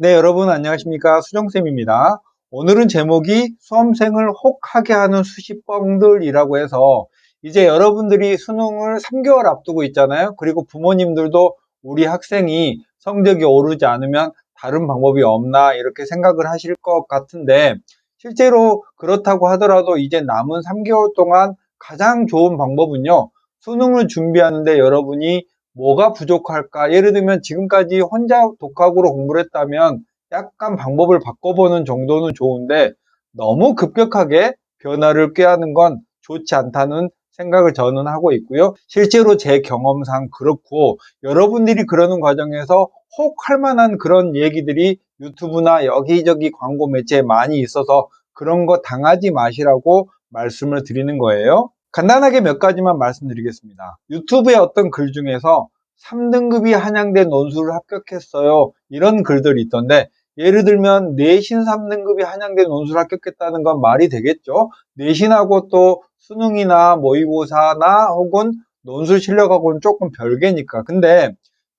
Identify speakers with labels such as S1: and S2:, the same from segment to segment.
S1: 네, 여러분 안녕하십니까? 수정쌤입니다. 오늘은 제목이 수험생을 혹하게 하는 수시뻥들이라고 해서 이제 여러분들이 수능을 3개월 앞두고 있잖아요. 그리고 부모님들도 우리 학생이 성적이 오르지 않으면 다른 방법이 없나 이렇게 생각을 하실 것 같은데 실제로 그렇다고 하더라도 이제 남은 3개월 동안 가장 좋은 방법은요. 수능을 준비하는데 여러분이 뭐가 부족할까? 예를 들면 지금까지 혼자 독학으로 공부를 했다면 약간 방법을 바꿔보는 정도는 좋은데 너무 급격하게 변화를 꾀하는 건 좋지 않다는 생각을 저는 하고 있고요. 실제로 제 경험상 그렇고 여러분들이 그러는 과정에서 혹 할 만한 그런 얘기들이 유튜브나 여기저기 광고 매체에 많이 있어서 그런 거 당하지 마시라고 말씀을 드리는 거예요. 간단하게 몇 가지만 말씀드리겠습니다. 유튜브의 어떤 글 중에서 3등급이 한양대 논술을 합격했어요. 이런 글들이 있던데 예를 들면 내신 3등급이 한양대 논술을 합격했다는 건 말이 되겠죠. 내신하고 또 수능이나 모의고사나 혹은 논술 실력하고는 조금 별개니까. 근데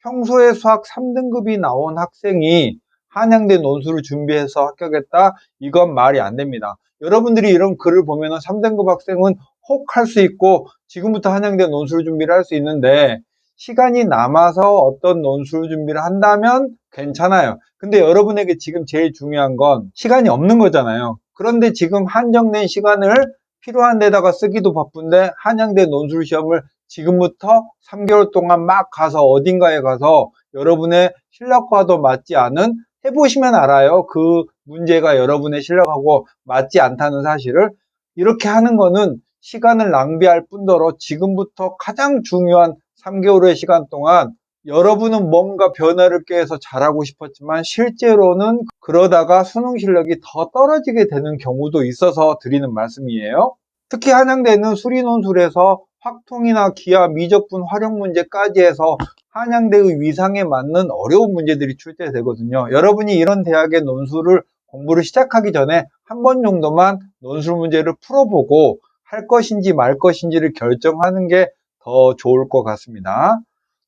S1: 평소에 수학 3등급이 나온 학생이 한양대 논술을 준비해서 합격했다? 이건 말이 안 됩니다. 여러분들이 이런 글을 보면 3등급 학생은 혹 할 수 있고 지금부터 한양대 논술 준비를 할 수 있는데 시간이 남아서 어떤 논술 준비를 한다면 괜찮아요. 근데 여러분에게 지금 제일 중요한 건 시간이 없는 거잖아요. 그런데 지금 한정된 시간을 필요한 데다가 쓰기도 바쁜데 한양대 논술 시험을 지금부터 3개월 동안 막 가서 어딘가에 가서 여러분의 실력과도 맞지 않은 해보시면 알아요. 그 문제가 여러분의 실력하고 맞지 않다는 사실을 이렇게 하는 거는 시간을 낭비할 뿐더러 지금부터 가장 중요한 3개월의 시간 동안 여러분은 뭔가 변화를 꾀해서 잘하고 싶었지만 실제로는 그러다가 수능 실력이 더 떨어지게 되는 경우도 있어서 드리는 말씀이에요. 특히 한양대는 수리논술에서 확통이나 기하, 미적분, 활용 문제까지 해서 한양대의 위상에 맞는 어려운 문제들이 출제되거든요. 여러분이 이런 대학의 논술을 공부를 시작하기 전에 한 번 정도만 논술 문제를 풀어보고 할 것인지 말 것인지를 결정하는 게 더 좋을 것 같습니다.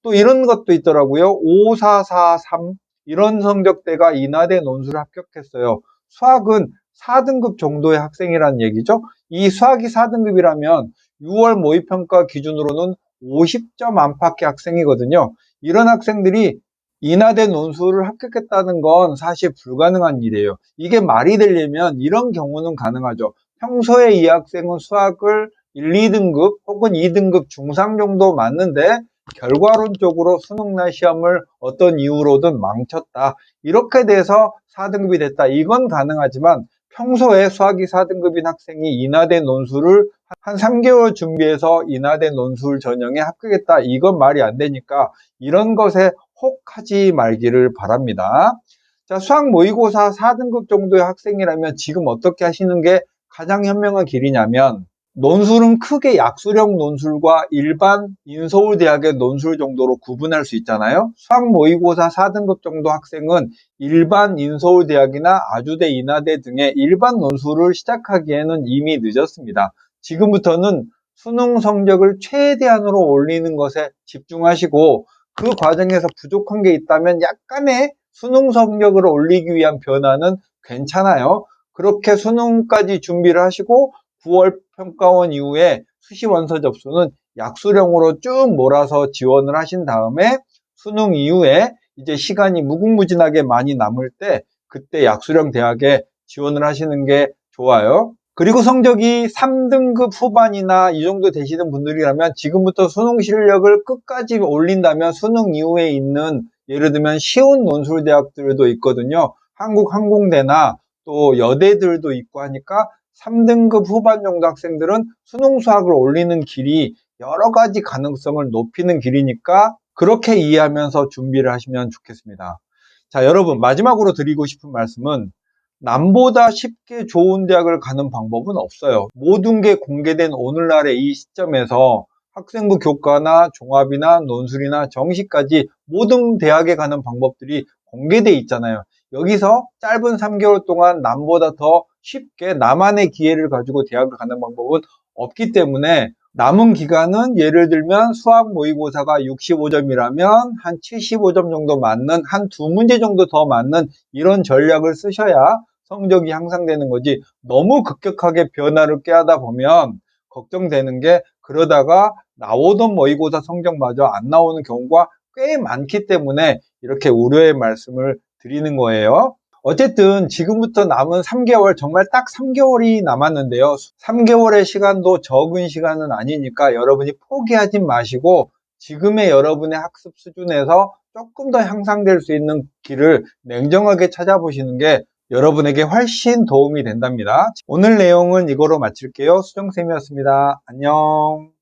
S1: 또 이런 것도 있더라고요. 5443 이런 성적대가 인하대 논술을 합격했어요. 수학은 4등급 정도의 학생이라는 얘기죠. 이 수학이 4등급이라면 6월 모의평가 기준으로는 50점 안팎의 학생이거든요. 이런 학생들이 인하대 논술을 합격했다는 건 사실 불가능한 일이에요. 이게 말이 되려면 이런 경우는 가능하죠. 평소에 이 학생은 수학을 1, 2등급 혹은 2등급 중상 정도 맞는데 결과론적으로 수능날 시험을 어떤 이유로든 망쳤다. 이렇게 돼서 4등급이 됐다. 이건 가능하지만 평소에 수학이 4등급인 학생이 인하대 논술을 한 3개월 준비해서 인하대 논술 전형에 합격했다. 이건 말이 안 되니까 이런 것에 혹하지 말기를 바랍니다. 자, 수학 모의고사 4등급 정도의 학생이라면 지금 어떻게 하시는 게 가장 현명한 길이냐면 논술은 크게 약수령 논술과 일반 인서울대학의 논술 정도로 구분할 수 있잖아요. 수학 모의고사 4등급 정도 학생은 일반 인서울대학이나 아주대, 인하대 등의 일반 논술을 시작하기에는 이미 늦었습니다. 지금부터는 수능 성적을 최대한으로 올리는 것에 집중하시고 그 과정에서 부족한 게 있다면 약간의 수능 성적을 올리기 위한 변화는 괜찮아요. 그렇게 수능까지 준비를 하시고 9월 평가원 이후에 수시 원서 접수는 약수령으로 쭉 몰아서 지원을 하신 다음에 수능 이후에 이제 시간이 무궁무진하게 많이 남을 때 그때 약수령 대학에 지원을 하시는 게 좋아요. 그리고 성적이 3등급 후반이나 이 정도 되시는 분들이라면 지금부터 수능 실력을 끝까지 올린다면 수능 이후에 있는 예를 들면 쉬운 논술 대학들도 있거든요. 한국항공대나 또 여대들도 있고 하니까 3등급 후반 정도 학생들은 수능 수학을 올리는 길이 여러 가지 가능성을 높이는 길이니까 그렇게 이해하면서 준비를 하시면 좋겠습니다. 자, 여러분 마지막으로 드리고 싶은 말씀은 남보다 쉽게 좋은 대학을 가는 방법은 없어요. 모든 게 공개된 오늘날의 이 시점에서 학생부 교과나 종합이나 논술이나 정시까지 모든 대학에 가는 방법들이 공개되어 있잖아요. 여기서 짧은 3개월 동안 남보다 더 쉽게 나만의 기회를 가지고 대학을 가는 방법은 없기 때문에 남은 기간은 예를 들면 수학 모의고사가 65점이라면 한 75점 정도 맞는 한 두 문제 정도 더 맞는 이런 전략을 쓰셔야 성적이 향상되는 거지, 너무 급격하게 변화를 꾀하다 보면 걱정되는 게, 그러다가 나오던 모의고사 성적마저 안 나오는 경우가 꽤 많기 때문에 이렇게 우려의 말씀을 드리는 거예요. 어쨌든 지금부터 남은 3개월, 정말 딱 3개월이 남았는데요. 3개월의 시간도 적은 시간은 아니니까 여러분이 포기하지 마시고 지금의 여러분의 학습 수준에서 조금 더 향상될 수 있는 길을 냉정하게 찾아보시는 게 여러분에게 훨씬 도움이 된답니다. 오늘 내용은 이거로 마칠게요. 수정쌤이었습니다. 안녕.